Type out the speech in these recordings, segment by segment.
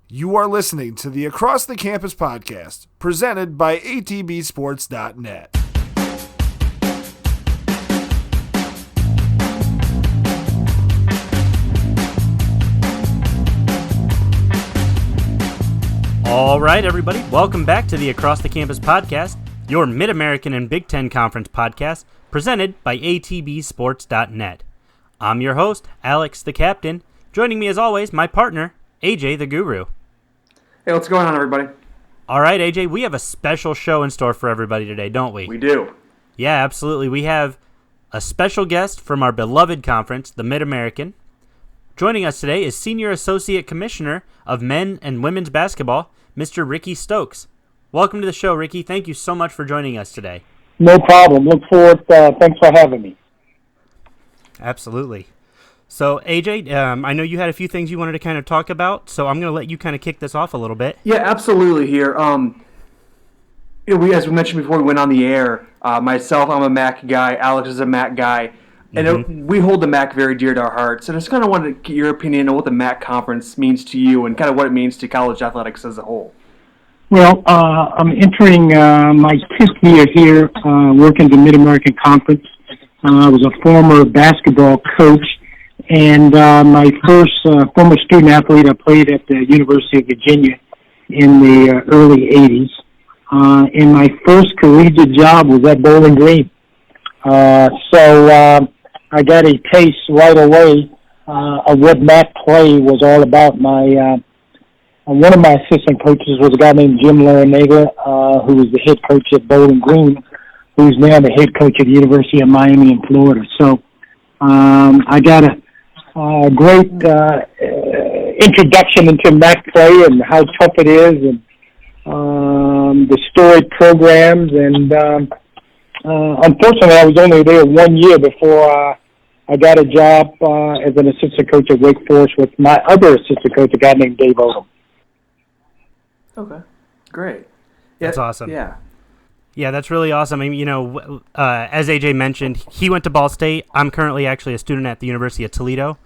You are listening to the Across the Campus podcast, presented by atbsports.net. All right, everybody, welcome back to the Across the Campus podcast, your Mid-American and Big Ten Conference podcast, presented by atbsports.net. I'm your host, Alex the Captain. Joining me as always, my partner, AJ the Guru. Hey, what's going on, everybody? All right, AJ, we have a special show in store for everybody today, don't we? We do. Yeah, absolutely. We have a special guest from our beloved conference, the Mid-American. Joining us today is Senior Associate Commissioner of Men and Women's Basketball, Mr. Ricky Stokes. Welcome to the show, Ricky. Thank you so much for joining us today. No problem. Look forward. Thanks for having me. Absolutely. So, AJ, I know you had a few things you wanted to kind of talk about, so I'm going to let you kind of kick this off a little bit. Yeah, absolutely here. As we mentioned before we went on the air, myself, I'm a MAC guy. Alex is a MAC guy. And we hold the MAC very dear to our hearts. And I just kind of wanted to get your opinion on what the MAC conference means to you and kind of what it means to college athletics as a whole. Well, I'm entering my 10th year here working the Mid-American Conference. I was a former basketball coach. And my first former student athlete, I played at the University of Virginia in the early 80s. And my first collegiate job was at Bowling Green. So I got a taste right away of what MAC play was all about. One of my assistant coaches was a guy named Jim Larinaga, who was the head coach at Bowling Green, who's now the head coach at the University of Miami in Florida. So I got a great introduction into MAC play and how tough it is, and the storied programs. And unfortunately, I was only there 1 year before I got a job as an assistant coach at Wake Forest with my other assistant coach, a guy named Dave Odom. Okay, great. Yeah, that's awesome. Yeah. Yeah, that's really awesome. I mean, as AJ mentioned, he went to Ball State. I'm currently actually a student at the University of Toledo.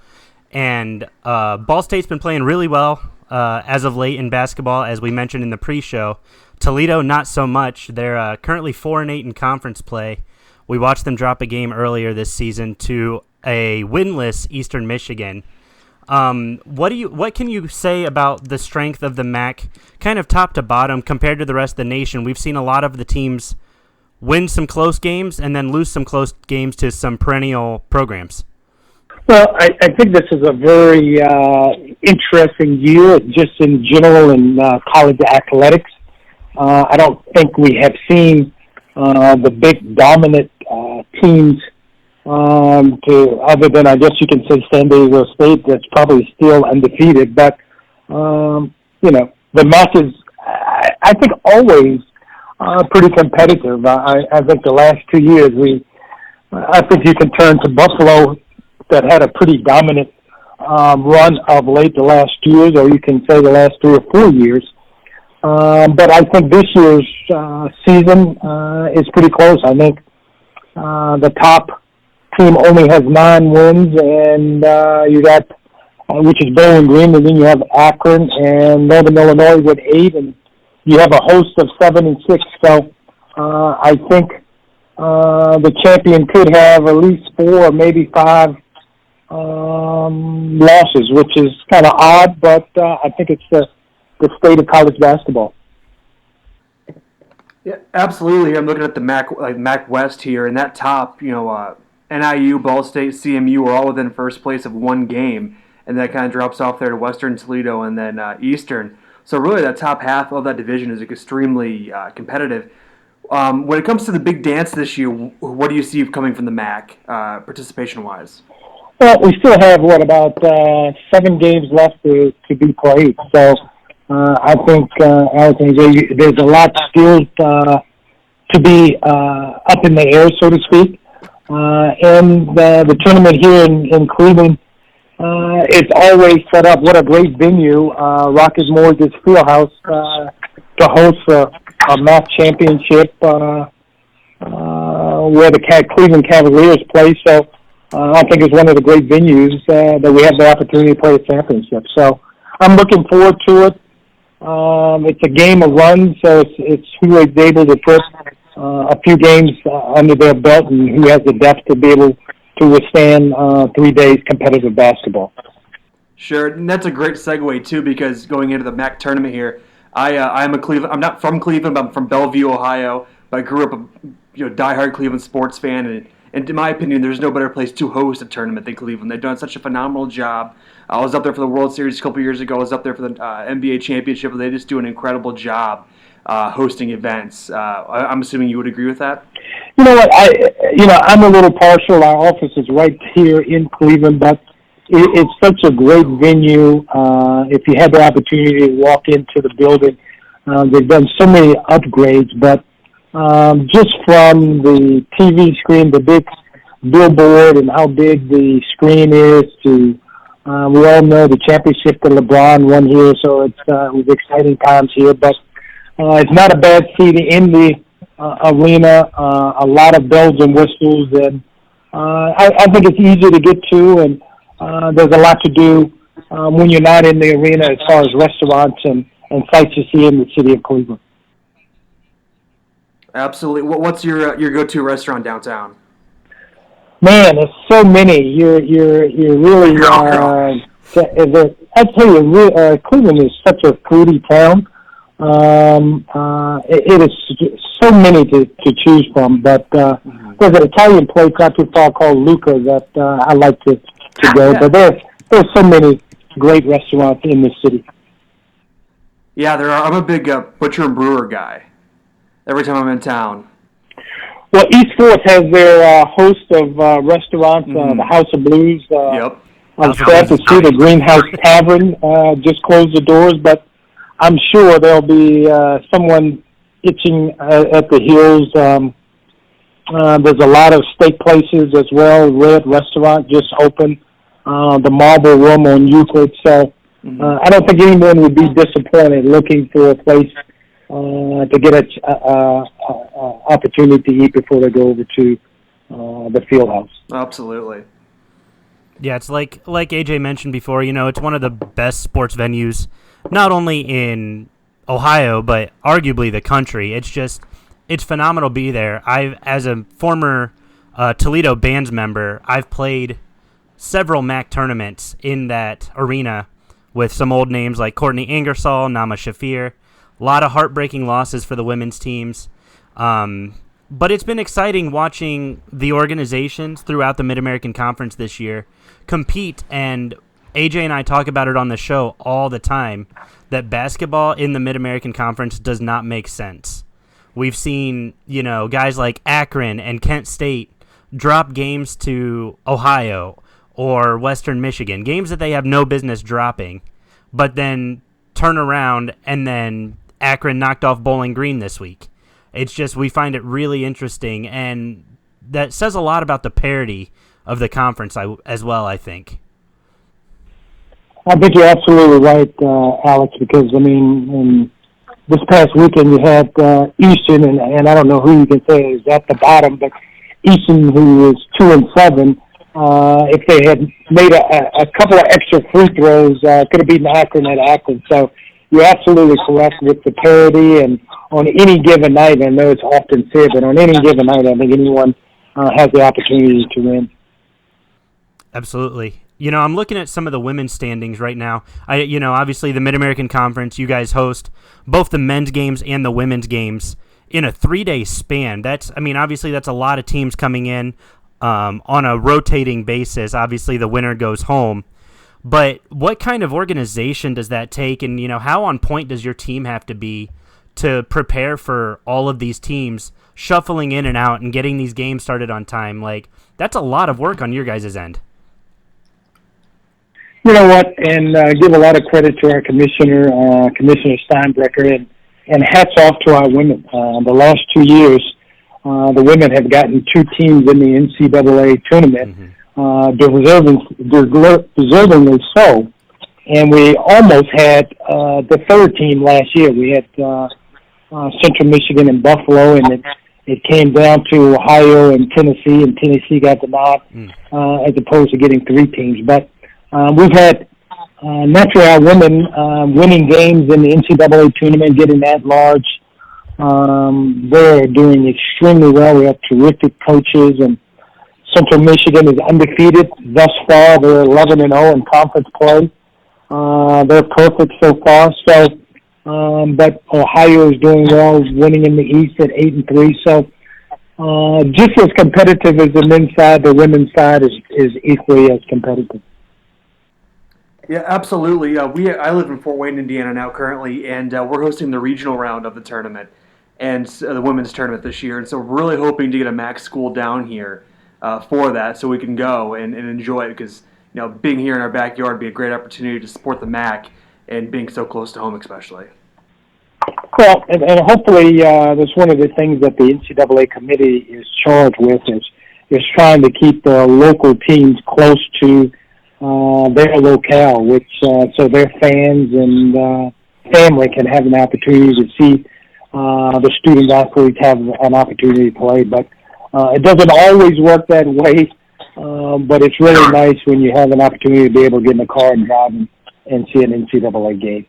And Ball State's been playing really well as of late in basketball, as we mentioned in the pre-show. Toledo, not so much. They're currently 4-8 in conference play. We watched them drop a game earlier this season to a winless Eastern Michigan. What can you say about the strength of the MAC, kind of top to bottom, compared to the rest of the nation? We've seen a lot of the teams win some close games and then lose some close games to some perennial programs. Well, I think this is a very interesting year, just in general in college athletics. I don't think we have seen the big dominant teams other than, I guess you can say, San Diego State, that's probably still undefeated. But, the MAC is, I think, always pretty competitive. I think the last 2 years, I think you can turn to Buffalo, that had a pretty dominant run of late the last years, or you can say the last 3 or 4 years. But I think this year's season is pretty close. I think the top team only has 9 wins, and you got, which is Bowling Green, and then you have Akron and Northern Illinois with 8, and you have a host of 7 and 6. So I think the champion could have at least 4 or maybe 5 losses, which is kind of odd, but I think it's the state of college basketball. Yeah, absolutely. I'm looking at the MAC West here, and that top, NIU, Ball State, CMU are all within first place of 1 game, and that kind of drops off there to Western, Toledo, and then Eastern. So really, that top half of that division is extremely competitive. When it comes to the big dance this year, what do you see coming from the MAC, participation-wise? Well, we still have, about 7 games left to be played. So I think, Alex, there's a lot still to be up in the air, so to speak. And the tournament here in Cleveland, it's always set up. What a great venue, Rocket Mortgage Fieldhouse, to host a MAC championship where the Cleveland Cavaliers play. So I think it's one of the great venues that we have the opportunity to play a championship. So I'm looking forward to it. It's a game of runs, so it's who is able to put a few games under their belt and who has the depth to be able to withstand 3 days competitive basketball. Sure, and that's a great segue too, because going into the MAC tournament here, I'm a Cleveland. I'm not from Cleveland, but I'm from Bellevue, Ohio. But I grew up a diehard Cleveland sports fan, and in my opinion, there's no better place to host a tournament than Cleveland. They've done such a phenomenal job. I was up there for the World Series a couple years ago. I was up there for the NBA championship. They just do an incredible job hosting events. I'm assuming you would agree with that. You know what? I'm a little partial. Our office is right here in Cleveland, but it's such a great venue. If you had the opportunity to walk into the building, they've done so many upgrades, but just from the TV screen, the big billboard and how big the screen is to, we all know the championship that LeBron won here, so it was exciting times here, but it's not a bad seat in the arena, a lot of bells and whistles, and I think it's easy to get to, and there's a lot to do when you're not in the arena as far as restaurants and sights to see in the city of Cleveland. Absolutely. What's your go-to restaurant downtown? Man, there's so many. You're really. I tell you, Cleveland is such a foodie town. It is so many to choose from. But there's an Italian place not too far called Luca that I like to go. But there's so many great restaurants in this city. Yeah, there are. I'm a big butcher and brewer guy. Every time I'm in town. Well, East Forest has their host of restaurants, the House of Blues. Yep. I'm sad to see the Greenhouse Tavern just close the doors, but I'm sure there'll be someone itching at the heels. There's a lot of steak places as well. Red Restaurant just opened. The Marble Room on Euclid. So I don't think anyone would be disappointed looking for a place to get an opportunity to eat before they go over to the field house. Absolutely. Yeah, it's like AJ mentioned before, it's one of the best sports venues, not only in Ohio, but arguably the country. It's phenomenal to be there. As a former Toledo Bands member, I've played several MAC tournaments in that arena with some old names like Courtney Ingersoll, Nama Shafir. A lot of heartbreaking losses for the women's teams. But it's been exciting watching the organizations throughout the Mid-American Conference this year compete, and AJ and I talk about it on the show all the time, that basketball in the Mid-American Conference does not make sense. We've seen, guys like Akron and Kent State drop games to Ohio or Western Michigan, games that they have no business dropping, but then turn around and then Akron knocked off Bowling Green this week. It's just, we find it really interesting, and that says a lot about the parity of the conference as well, I think. I think you're absolutely right, Alex, because, in this past weekend you had Eastern, and I don't know who you can say is at the bottom, but Eastern, who is 2-7, if they had made a couple of extra free throws, could have beaten Akron at Akron. So you're absolutely correct with the parity, and on any given night, I know it's often said, but on any given night, I think anyone has the opportunity to win. Absolutely. I'm looking at some of the women's standings right now. Obviously the Mid-American Conference, you guys host both the men's games and the women's games in a 3-day span. Obviously that's a lot of teams coming in on a rotating basis. Obviously the winner goes home. But what kind of organization does that take, and how on point does your team have to be to prepare for all of these teams shuffling in and out and getting these games started on time? That's a lot of work on your guys' end. You know what, and give a lot of credit to our commissioner, Commissioner Steinbrecher, and hats off to our women. The last 2 years, the women have gotten 2 teams in the NCAA tournament. Deservingly so, and we almost had the third team last year. We had Central Michigan and Buffalo, and it came down to Ohio and Tennessee got the nod as opposed to getting 3 teams. But we've had naturally our women winning games in the NCAA tournament, getting at large. They're doing extremely well. We have terrific coaches, and Central Michigan is undefeated thus far. They're 11-0 in conference play. They're perfect so far. So, but Ohio is doing well, winning in the East at 8-3. So, just as competitive as the men's side, the women's side is equally as competitive. Yeah, absolutely. I live in Fort Wayne, Indiana now currently, and we're hosting the regional round of the tournament and the women's tournament this year. And so we're really hoping to get a MAC school down here for that, so we can go and enjoy it. Because being here in our backyard would be a great opportunity to support the MAC and being so close to home, especially. Well, and hopefully that's one of the things that the NCAA committee is charged with is trying to keep the local teams close to their locale, which so their fans and family can have an opportunity to see the student athletes have an opportunity to play. But it doesn't always work that way. But it's really nice when you have an opportunity to be able to get in the car and drive and see an NCAA game.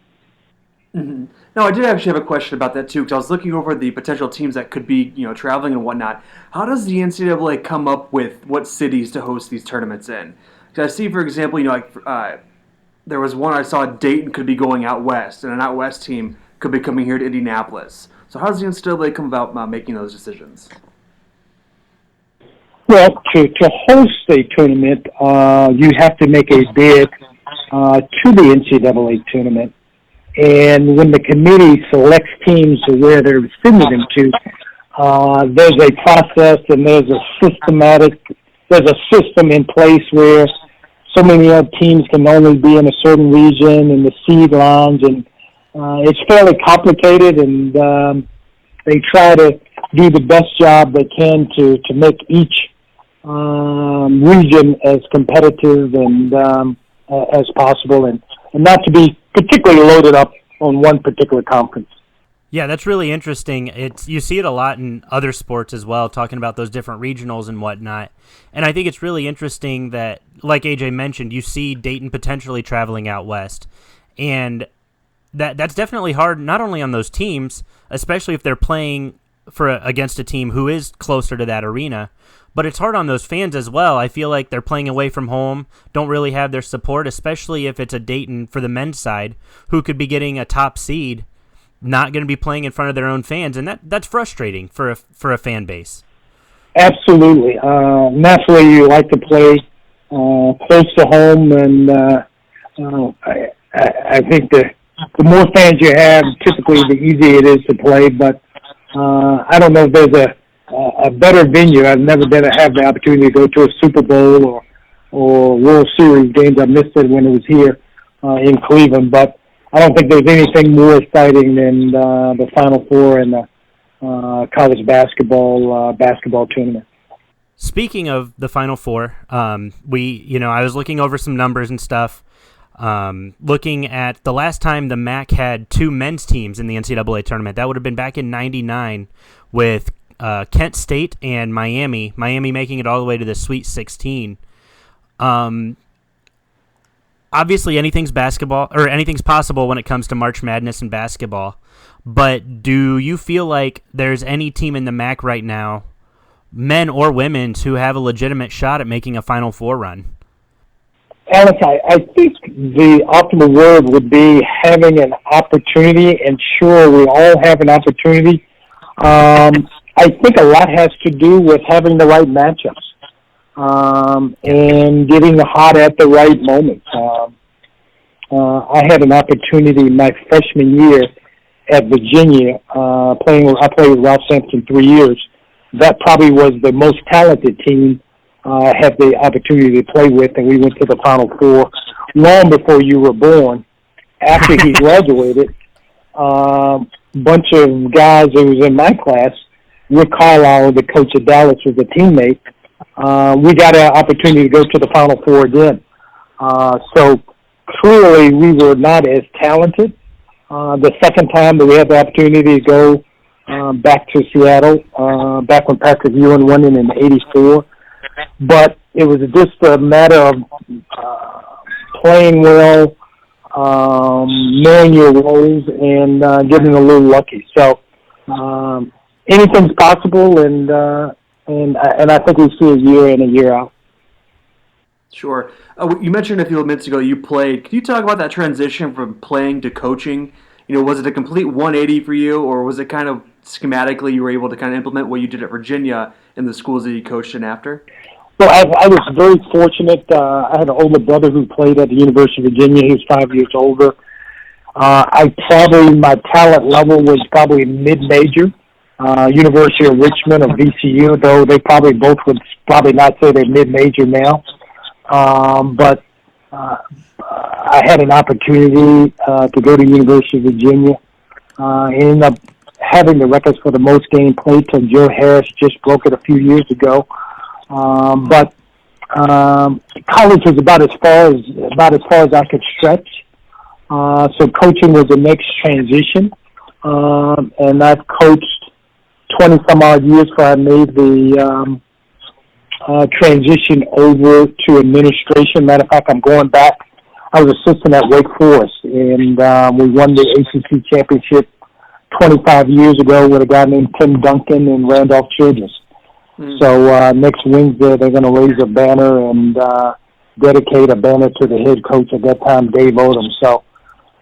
Mm-hmm. No, I did actually have a question about that too, because I was looking over the potential teams that could be, traveling and whatnot. How does the NCAA come up with what cities to host these tournaments in? Because I see, for example, there was one I saw Dayton could be going out west, and an out west team could be coming here to Indianapolis. So how does the NCAA come about making those decisions? Well, to host a tournament, you have to make a bid to the NCAA tournament. And when the committee selects teams to where they're sending them to, there's a process and there's a system in place where so many other teams can only be in a certain region and the seed lines, and it's fairly complicated, and they try to do the best job they can to make each region as competitive and as possible, and not to be particularly loaded up on one particular conference. Yeah, that's really interesting. You see it a lot in other sports as well, talking about those different regionals and whatnot. And I think it's really interesting that, like AJ mentioned, you see Dayton potentially traveling out west. And that's definitely hard, not only on those teams, especially if they're playing against a team who is closer to that arena, but it's hard on those fans as well. I feel like they're playing away from home, don't really have their support, especially if it's a Dayton for the men's side, who could be getting a top seed, not going to be playing in front of their own fans, and that's frustrating for a fan base. Absolutely. Naturally, you like to play close to home, and I think the more fans you have, typically the easier it is to play. But I don't know if there's a better venue. I've never have the opportunity to go to a Super Bowl or World Series games. I missed it when it was here in Cleveland, but I don't think there's anything more exciting than the Final Four and the college basketball tournament. Speaking of the Final Four, I was looking over some numbers and stuff, looking at the last time the MAC had two men's teams in the NCAA tournament. That would have been back in '99 with Kent State and Miami making it all the way to the Sweet 16. Obviously, anything's possible when it comes to March Madness and basketball. But do you feel like there's any team in the MAC right now, men or women, who have a legitimate shot at making a Final Four run? Alex, I think the optimal word would be having an opportunity, and sure, we all have an opportunity. I think a lot has to do with having the right matchups. And getting hot at the right moment. I had an opportunity my freshman year at Virginia, I played with Ralph Sampson 3 years. That probably was the most talented team I had the opportunity to play with, and we went to the Final Four long before you were born. After he graduated, bunch of guys who was in my class, Rick Carlisle, the coach of Dallas, was a teammate. We got an opportunity to go to the Final Four again. So clearly we were not as talented. The second time that we had the opportunity to go back to Seattle, back when Patrick Ewing won it in '84. But it was just a matter of playing well, knowing your roles and getting a little lucky. So anything's possible, and I think we see it year in and year out. Sure. You mentioned a few minutes ago you played. Can you talk about that transition from playing to coaching? Was it a complete 180 for you, or was it kind of schematically you were able to kind of implement what you did at Virginia in the schools that you coached in after? Well, I was very fortunate. I had an older brother who played at the University of Virginia. He was 5 years older. My talent level was probably mid-major. University of Richmond or VCU, though they probably both would probably not say they're mid-major now. But I had an opportunity to go to University of Virginia. Ended up having the records for the most game played till Joe Harris just broke it a few years ago. But college was about as far as I could stretch. So coaching was the next transition. And I've coached 20 some odd years before I made the transition over to administration. Matter of fact, I'm going back. I was assistant at Wake Forest, and we won the ACC championship 25 years ago with a guy named Tim Duncan and Randolph Childress. So next Wednesday they're going to raise a banner and dedicate a banner to the head coach at that time, Dave Odom. So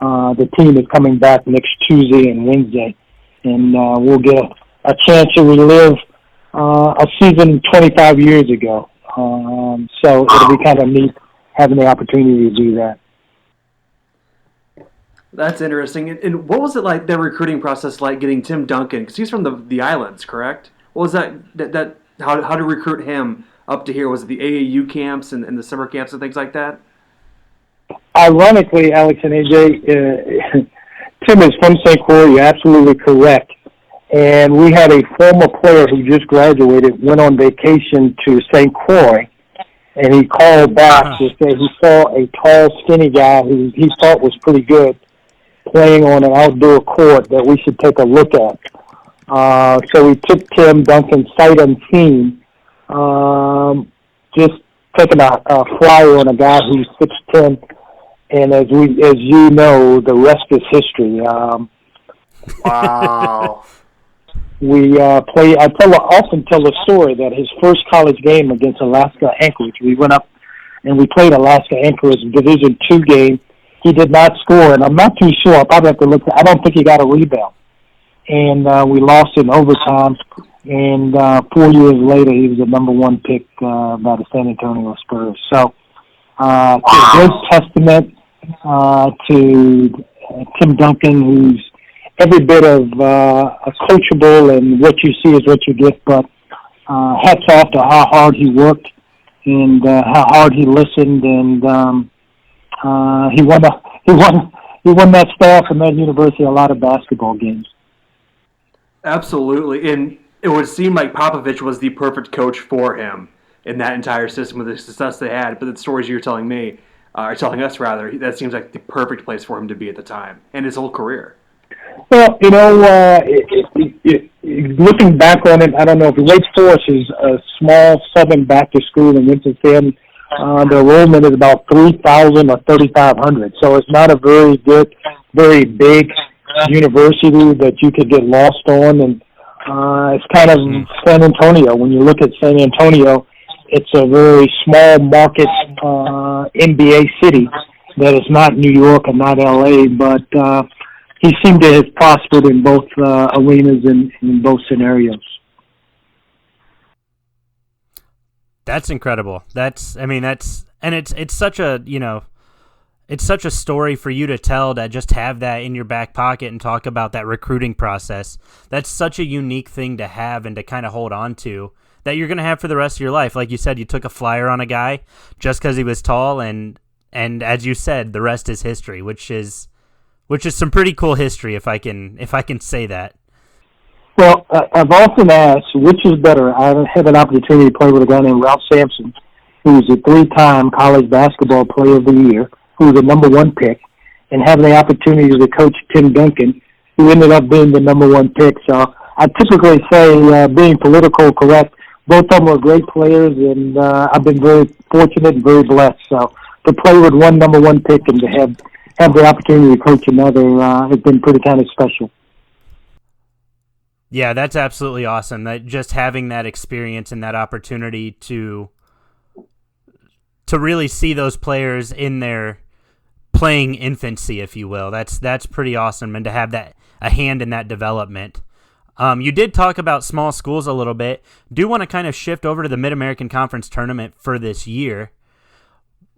the team is coming back next Tuesday and Wednesday, and we'll get a chance to relive a season 25 years ago. So it'll be kind of neat having the opportunity to do that. That's interesting. And what was it like, the recruiting process like getting Tim Duncan? Because he's from the islands, correct? What was that how to recruit him up to here? Was it the AAU camps and the summer camps and things like that? Ironically, Alex and AJ, Tim is from St. Croix. You're absolutely correct. And we had a former player who just graduated, went on vacation to St. Croix, and he called back to say he saw a tall, skinny guy who he thought was pretty good playing on an outdoor court that we should take a look at. So we took Tim Duncan sight unseen, just taking a flyer on a guy who's 6'10", and as you know, the rest is history. Wow. I often tell the story that his first college game against Alaska Anchorage, we went up and we played Alaska Anchorage Division II game. He did not score, and I'm not too sure. I'll probably have to look. I don't think he got a rebound. And we lost in overtime. And 4 years later, he was the number one pick by the San Antonio Spurs. So it's a great testament to Tim Duncan, who's every bit of coachable, and what you see is what you get. But hats off to how hard he worked and how hard he listened, and he won that staff and that university a lot of basketball games. Absolutely, and it would seem like Popovich was the perfect coach for him in that entire system with the success they had. But the stories you're telling me, or telling us rather, that seems like the perfect place for him to be at the time and his whole career. Well, looking back on it, I don't know if Wake Forest is a small Southern Baptist school in Winston-Salem. The enrollment is about 3,000 or 3,500, so it's not a very big university that you could get lost on. And it's kind of San Antonio. When you look at San Antonio, it's a very small market NBA city that is not New York and not LA, but he seemed to have prospered in both arenas and in both scenarios. That's incredible. It's such a, it's such a story for you to tell, to just have that in your back pocket and talk about that recruiting process. That's such a unique thing to have and to kind of hold on to, that you're going to have for the rest of your life. Like you said, you took a flyer on a guy just because he was tall, and as you said, the rest is history, which is some pretty cool history, if I can say that. Well, I've often asked, which is better? I had an opportunity to play with a guy named Ralph Sampson, who's a 3-time college basketball player of the year, who was the number one pick, and having the opportunity to coach Tim Duncan, who ended up being the number one pick. So I typically say, being political correct, both of them were great players, and I've been very fortunate and very blessed. So to play with one number one pick and to have the opportunity to coach another has been pretty kind of special. Yeah, that's absolutely awesome. That just having that experience and that opportunity to really see those players in their playing infancy, if you will. That's pretty awesome, and to have a hand in that development. You did talk about small schools a little bit. Do want to kind of shift over to the Mid-American Conference Tournament for this year.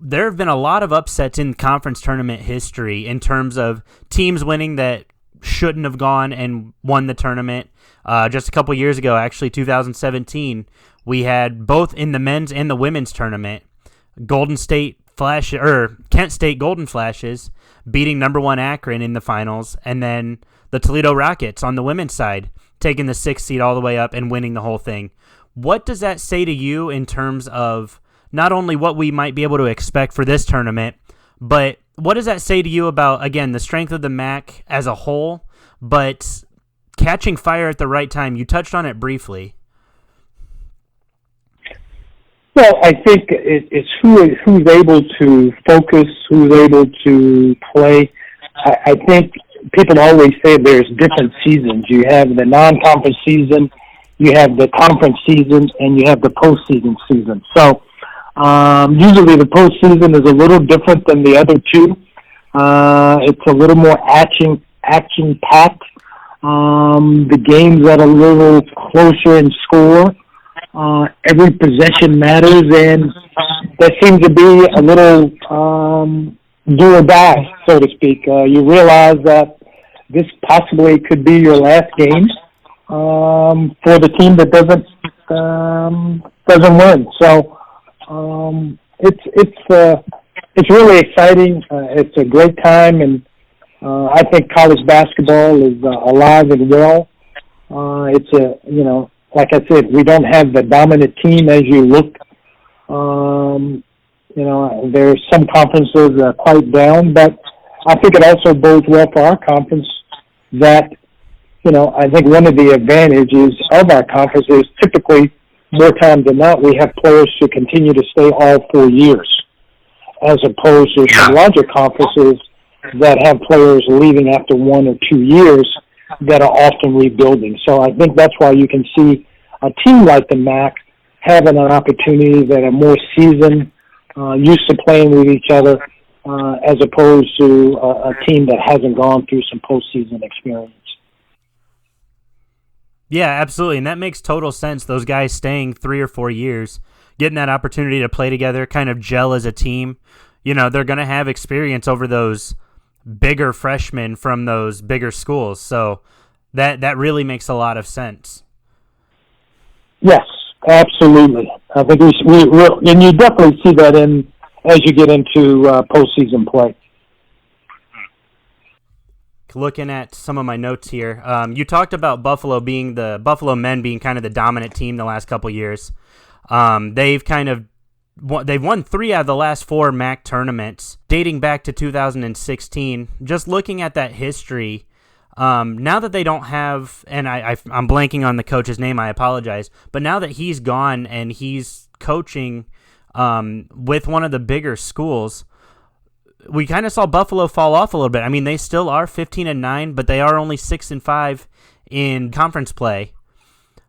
There have been a lot of upsets in conference tournament history in terms of teams winning that shouldn't have gone and won the tournament. Just a couple years ago, actually 2017, we had both in the men's and the women's tournament, Kent State Golden Flashes beating number 1 Akron in the finals, and then the Toledo Rockets on the women's side taking the 6th seed all the way up and winning the whole thing. What does that say to you in terms of not only what we might be able to expect for this tournament, but what does that say to you about, again, the strength of the MAC as a whole, but catching fire at the right time? You touched on it briefly. Well, I think it's who's able to focus, who's able to play. I think people always say there's different seasons. You have the non-conference season, you have the conference season, and you have the postseason season. So usually the postseason is a little different than the other two. It's a little more action-packed. The games are a little closer in score. Every possession matters, and there seems to be a little do or die, so to speak. You realize that this possibly could be your last game for the team that doesn't win. So it's really exciting. It's a great time, and I think college basketball is alive and well. Like I said, we don't have the dominant team as you look. There's some conferences that are quite down, but I think it also bodes well for our conference that, I think one of the advantages of our conference is typically, more times than not, we have players who continue to stay all 4 years, as opposed to some larger conferences that have players leaving after 1 or 2 years that are often rebuilding. So I think that's why you can see a team like the MAC having an opportunity that are more seasoned, used to playing with each other, as opposed to a team that hasn't gone through some postseason experience. Yeah, absolutely, and that makes total sense. Those guys staying 3 or 4 years, getting that opportunity to play together, kind of gel as a team. They're going to have experience over those bigger freshmen from those bigger schools. So that really makes a lot of sense. Yes, absolutely. I think and you definitely see that as you get into postseason play. Looking at some of my notes here, you talked about Buffalo men being kind of the dominant team the last couple years. They've won 3 out of the last 4 MAC tournaments dating back to 2016. Just looking at that history, now that they don't have, and I'm blanking on the coach's name, I apologize, but now that he's gone and he's coaching with one of the bigger schools, we kind of saw Buffalo fall off a little bit. I mean, they still are 15-9, but they are only 6-5 in conference play.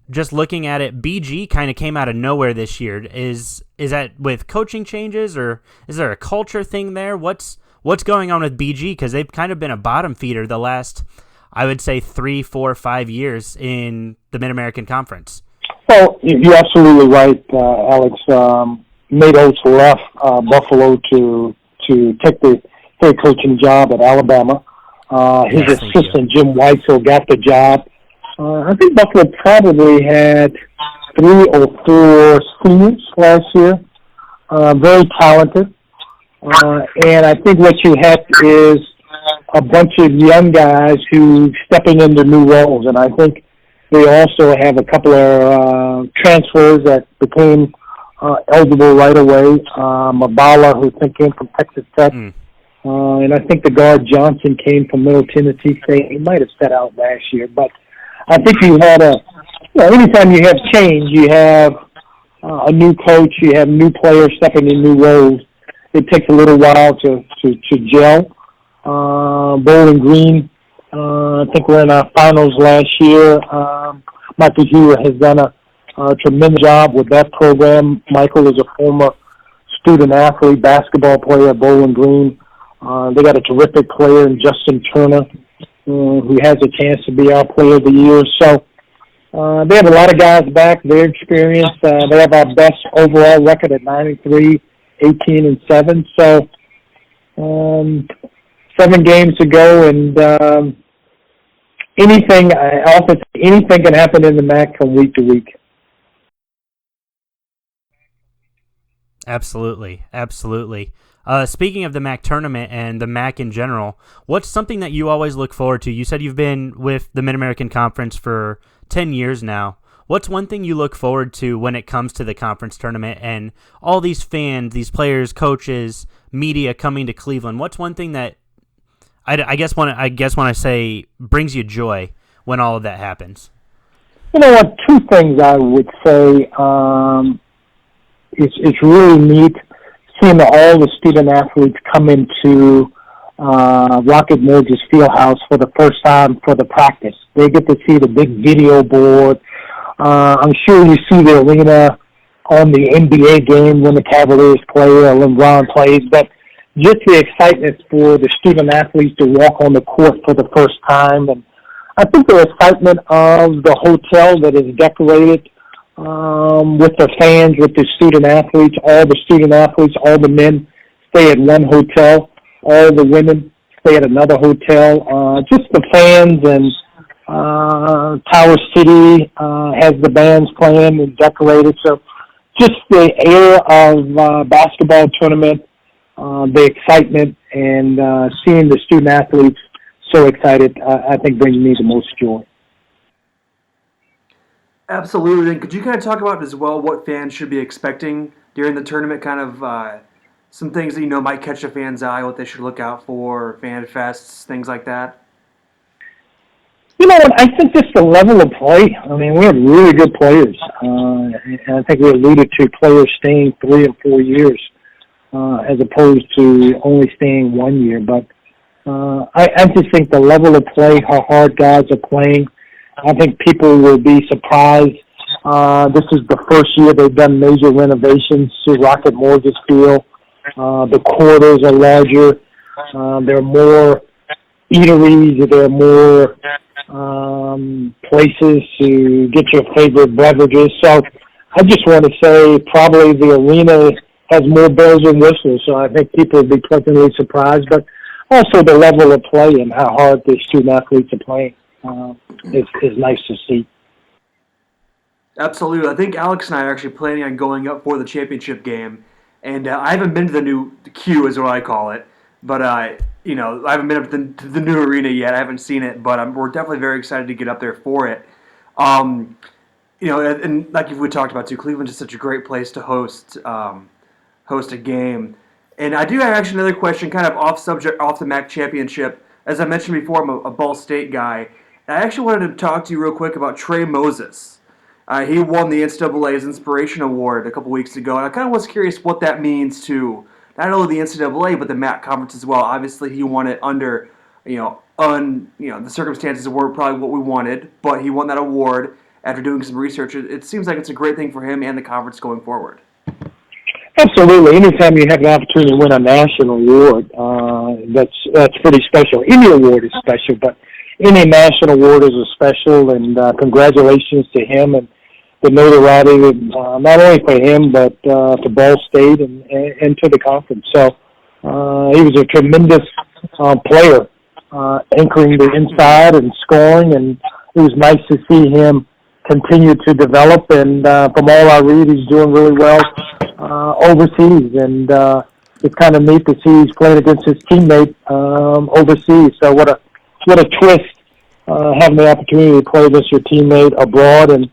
Just looking at it, BG kind of came out of nowhere this year. Is that with coaching changes, or is there a culture thing there? What's going on with BG? Because they've kind of been a bottom feeder the last, I would say, 3, 4, 5 years in the Mid-American Conference. Well, you're absolutely right, Alex. Nate Oates left Buffalo to take the head coaching job at Alabama. His assistant, Jim Weitzel, got the job. I think Buffalo probably had 3 or 4 seniors last year, very talented. And I think what you have is a bunch of young guys who stepping into new roles. And I think they also have a couple of transfers that became eligible right away. Mabala, who came from Texas Tech. And I think the guard Johnson came from Middle Tennessee State. He might have set out last year. But I think you had anytime you have change, you have a new coach, you have new players stepping in new roles. It takes a little while to gel. Bowling Green. I think we're in our finals last year. Michael Hewer has done a tremendous job with that program. Michael is a former student athlete, basketball player at Bowling Green. They got a terrific player in Justin Turner, who has a chance to be our player of the year. So they have a lot of guys back. They're experienced. They have our best overall record at 9-3, 18-7. So 7 games to go, and anything can happen in the MAC from week to week. Absolutely. Speaking of the MAC tournament and the MAC in general, what's something that you always look forward to? You said you've been with the Mid-American Conference for 10 years now. What's one thing you look forward to when it comes to the conference tournament and all these fans, these players, coaches, media coming to Cleveland? What's one thing that I guess when I say brings you joy when all of that happens? You know what? 2 things I would say. It's really neat seeing all the student athletes come into Rocket Mortgage Fieldhouse for the first time for the practice. They get to see the big video board. I'm sure you see the arena on the NBA game when the Cavaliers play or LeBron plays, but just the excitement for the student athletes to walk on the court for the first time. And I think the excitement of the hotel that is decorated with the fans, with the student athletes, all the men stay at one hotel, all the women stay at another hotel. Just the fans, and Tower City has the bands playing and decorated. So just the air of basketball tournament, the excitement, and seeing the student athletes so excited, I think brings me the most joy. Absolutely. And could you kind of talk about as well what fans should be expecting during the tournament, kind of some things that might catch a fan's eye, what they should look out for, fan fests, things like that? You know what? I think just the level of play. I mean, we have really good players. And I think we alluded to players staying 3 and 4 years as opposed to only staying 1 year. But I just think the level of play, how hard guys are playing, I think people will be surprised. This is the first year they've done major renovations to Rocket Mortgage Field. The quarters are larger. There are more eateries. There are more places to get your favorite beverages. So I just want to say probably the arena has more bells and whistles. So I think people will be pleasantly surprised. But also the level of play and how hard the student athletes are playing. Is nice to see. Absolutely. I think Alex and I are actually planning on going up for the championship game, and I haven't been to the Q, is what I call it, but I haven't been up to the new arena yet. I haven't seen it, but we're definitely very excited to get up there for it. And like we talked about too, Cleveland's just such a great place to host a game. And I do have actually another question, kind of off subject, off the MAC championship. As I mentioned before, I'm a Ball State guy. I actually wanted to talk to you real quick about Trey Moses. He won the NCAA's Inspiration Award a couple weeks ago, and I kind of was curious what that means to not only the NCAA but the MAC conference as well. Obviously, he won it under, the circumstances weren't probably what we wanted, but he won that award after doing some research. It seems like it's a great thing for him and the conference going forward. Absolutely. Anytime you have the opportunity to win a national award, that's pretty special. Any award is special, but any national award is special, and congratulations to him and the notoriety, not only for him, but to Ball State and to the conference. So he was a tremendous player, anchoring the inside and scoring, and it was nice to see him continue to develop. And from all I read, he's doing really well overseas, and it's kind of neat to see he's playing against his teammate overseas. So what a twist, having the opportunity to play against your teammate abroad. And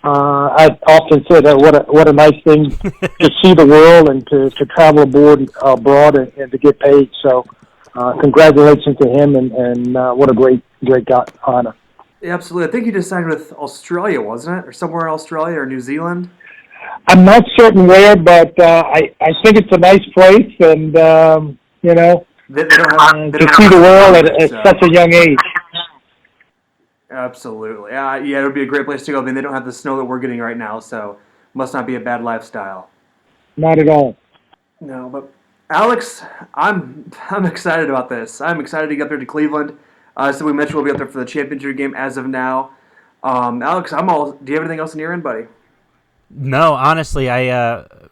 I often say that what a nice thing to see the world and to travel abroad and to get paid. So congratulations to him, and what a great honor. Yeah, absolutely. I think he just signed with Australia, wasn't it? Or somewhere in Australia or New Zealand? I'm not certain where, but I think it's a nice place, and They don't have, they to don't see have the world at so. such a young age. Absolutely. Yeah, it would be a great place to go. I mean, they don't have the snow that we're getting right now, so must not be a bad lifestyle. Not at all. No, but Alex, I'm excited about this. I'm excited to get up there to Cleveland. So we mentioned we'll be up there for the championship game as of now. Alex, do you have anything else on your end, buddy? No, honestly,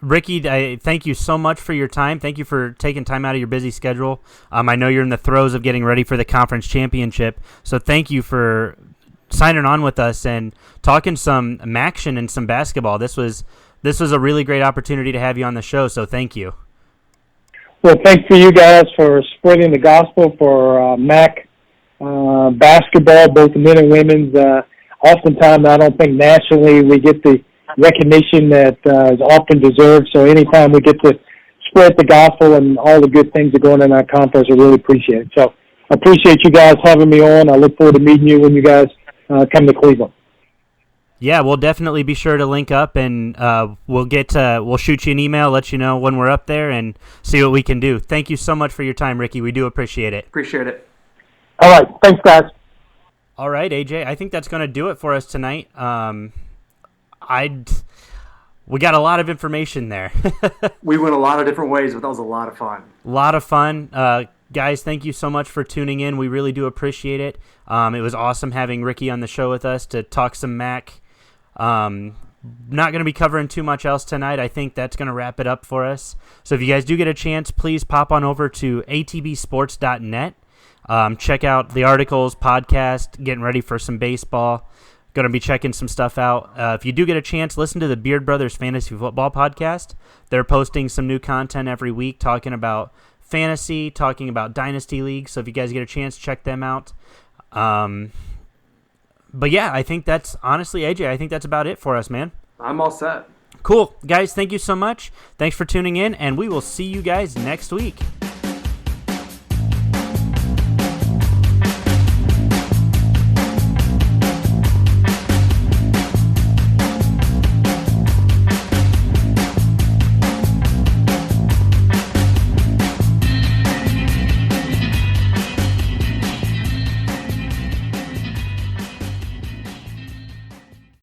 Ricky, I thank you so much for your time. Thank you for taking time out of your busy schedule. I know you're in the throes of getting ready for the conference championship, so thank you for signing on with us and talking some action and some basketball. This was a really great opportunity to have you on the show, so thank you. Well, thanks for you guys for spreading the gospel for MAC basketball, both the men and women's. Oftentimes, I don't think nationally we get the recognition that is often deserved. So anytime we get to spread the gospel and all the good things that are going on in our conference, I really appreciate it. So I appreciate you guys having me on. I look forward to meeting you when you guys come to Cleveland. Yeah, we'll definitely be sure to link up, and we'll shoot you an email, let you know when we're up there, and see what we can do. Thank you so much for your time, Ricky. We do appreciate it. Appreciate it. All right. Thanks, guys. All right, AJ. I think that's going to do it for us tonight. We got a lot of information there. We went a lot of different ways, but that was a lot of fun. A lot of fun. Guys, thank you so much for tuning in. We really do appreciate it. It was awesome having Ricky on the show with us to talk some MAC. Not going to be covering too much else tonight. I think that's going to wrap it up for us. So if you guys do get a chance, please pop on over to atbsports.net. Check out the articles, podcast, getting ready for some baseball. Going to be checking some stuff out. If you do get a chance, listen to the Beard Brothers Fantasy Football Podcast. They're posting some new content every week talking about fantasy, talking about Dynasty League. So if you guys get a chance, check them out. But yeah, I think that's, honestly, AJ, I think that's about it for us, man. I'm all set. Cool. Guys, thank you so much. Thanks for tuning in, and we will see you guys next week.